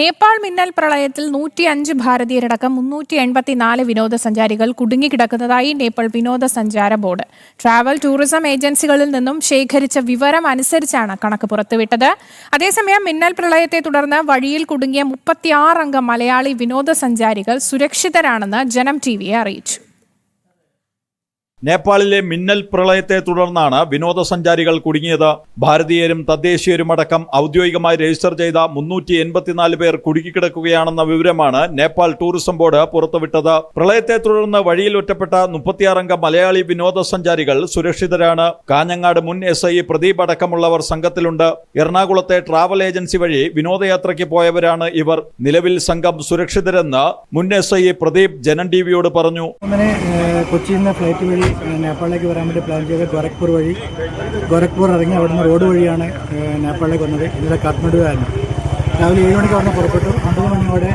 നേപ്പാൾ മിന്നൽ പ്രളയത്തിൽ 105 ഭാരതീയരടക്കം 384 വിനോദസഞ്ചാരികൾ കുടുങ്ങിക്കിടക്കുന്നതായി നേപ്പാൾ വിനോദസഞ്ചാര ബോർഡ്. ട്രാവൽ ടൂറിസം ഏജൻസികളിൽ നിന്നും ശേഖരിച്ച വിവരം അനുസരിച്ചാണ് കണക്ക് പുറത്തുവിട്ടത്. അതേസമയം മിന്നൽ പ്രളയത്തെ തുടർന്ന് വഴിയിൽ കുടുങ്ങിയ 36 അംഗ മലയാളി വിനോദസഞ്ചാരികൾ സുരക്ഷിതരാണെന്ന് ജനം ടിവിയെ അറിയിച്ചു. നേപ്പാളിലെ മിന്നൽ പ്രളയത്തെ തുടർന്നാണ് വിനോദസഞ്ചാരികൾ കുടുങ്ങിയത്. ഭാരതീയരും തദ്ദേശീയരുമടക്കം ഔദ്യോഗികമായി രജിസ്റ്റർ ചെയ്ത 384 പേർ കുടുങ്ങിക്കിടക്കുകയാണെന്ന വിവരമാണ് നേപ്പാൾ ടൂറിസം ബോർഡ് പുറത്തുവിട്ടത്. പ്രളയത്തെ തുടർന്ന് വഴിയിൽ ഒറ്റപ്പെട്ട 36 അംഗ മലയാളി വിനോദസഞ്ചാരികൾ സുരക്ഷിതരാണ്. കാഞ്ഞങ്ങാട് മുൻ SI പ്രദീപ് അടക്കമുള്ളവർ സംഘത്തിലുണ്ട്. എറണാകുളത്തെ ട്രാവൽ ഏജൻസി വഴി വിനോദയാത്രയ്ക്ക് പോയവരാണ് ഇവർ. നിലവിൽ സംഘം സുരക്ഷിതരെന്ന് മുൻ SI പ്രദീപ് ജനം ടിവിയോട് പറഞ്ഞു. കൊച്ചിയിൽ നിന്ന് ഫ്ലൈറ്റ് വഴി നേപ്പാളിലേക്ക് വരാൻ വേണ്ടി പ്ലാൻ ചെയ്ത് ഗോരഖ്പൂർ ഇറങ്ങി അവിടുന്ന് റോഡ് വഴിയാണ് നേപ്പാളിലേക്ക് വന്നത്. ഇന്നലെ കാഠ്മണ്ഡുവായിരുന്നു. രാവിലെ 7 മണിക്ക് അവിടെ പുറപ്പെട്ടു. 9 മണിയോടെ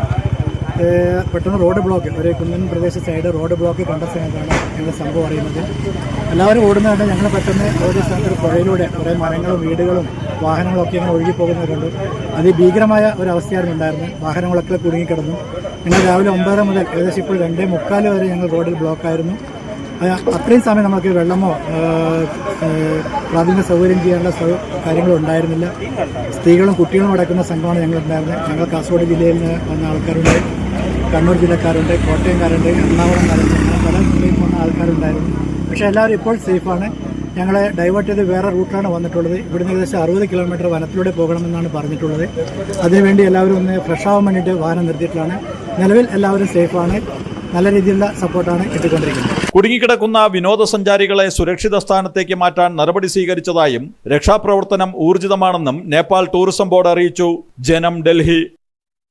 പെട്ടെന്ന് റോഡ് ബ്ലോക്ക്, ഒരു കുന്നിൻ പ്രദേശ സൈഡ് റോഡ് ബ്ലോക്ക് കണ്ട സമയത്താണ് ഞങ്ങൾ സംഭവം അറിയുന്നത്. എല്ലാവരും ഓടുന്നതുകൊണ്ട് ഞങ്ങൾ പെട്ടെന്ന് ഒരു സ്ഥലത്ത് പുഴയിലൂടെ കുറേ മരങ്ങളും വീടുകളും വാഹനങ്ങളൊക്കെ ഇങ്ങനെ ഒഴുകിപ്പോകുന്നവരുണ്ട്. അതിഭീകരമായ ഒരു അവസ്ഥയായിരുന്നു ഉണ്ടായിരുന്നത്. വാഹനങ്ങളൊക്കെ കുടുങ്ങിക്കിടന്നു. ഞങ്ങൾ രാവിലെ 9 മുതൽ ഏകദേശം ഇപ്പോൾ 2:45 വരെ ഞങ്ങൾ റോഡിൽ ബ്ലോക്കായിരുന്നു. അത്രയും സമയം നമുക്ക് വെള്ളമോ പ്രാഥമിക സൗകര്യം ചെയ്യാനുള്ള കാര്യങ്ങളും ഉണ്ടായിരുന്നില്ല. സ്ത്രീകളും കുട്ടികളും അടക്കുന്ന സംഘമാണ് ഞങ്ങളുണ്ടായിരുന്നത്. ഞങ്ങൾ കാസർഗോഡ് ജില്ലയിൽ നിന്ന് വന്ന ആൾക്കാരുണ്ട്, കണ്ണൂർ ജില്ലക്കാരുണ്ട്, കോട്ടയംകാരുണ്ട്, എറണാകുളംകാരുണ്ട്, പല ജില്ലയിൽ നിന്ന് വന്ന ആൾക്കാരുണ്ടായിരുന്നു. പക്ഷേ എല്ലാവരും ഇപ്പോൾ സേഫാണ്. ഞങ്ങളെ ഡൈവേർട്ട് ചെയ്ത് വേറെ റൂട്ടാണ് വന്നിട്ടുള്ളത്. ഇവിടുന്ന് ഏകദേശം 60 കിലോമീറ്റർ വനത്തിലൂടെ പോകണമെന്നാണ് പറഞ്ഞിട്ടുള്ളത്. അതിനുവേണ്ടി എല്ലാവരും ഒന്ന് ഫ്രഷ് ആവാൻ വേണ്ടിയിട്ട് വാഹനം നിർത്തിയിട്ടാണ്. നിലവിൽ എല്ലാവരും സേഫാണ്. നല്ല രീതിയിലുള്ള സപ്പോർട്ടാണ് കിട്ടിക്കൊണ്ടിരിക്കുന്നത്. കുടുങ്ങിക്കിടക്കുന്ന വിനോദസഞ്ചാരികളെ സുരക്ഷിത സ്ഥാനത്തേക്ക് മാറ്റാൻ നടപടി സ്വീകരിച്ചതായും രക്ഷാപ്രവർത്തനം ഊർജിതമാണെന്നും നേപ്പാൾ ടൂറിസം ബോർഡ് അറിയിച്ചു. ജനം, ഡൽഹി.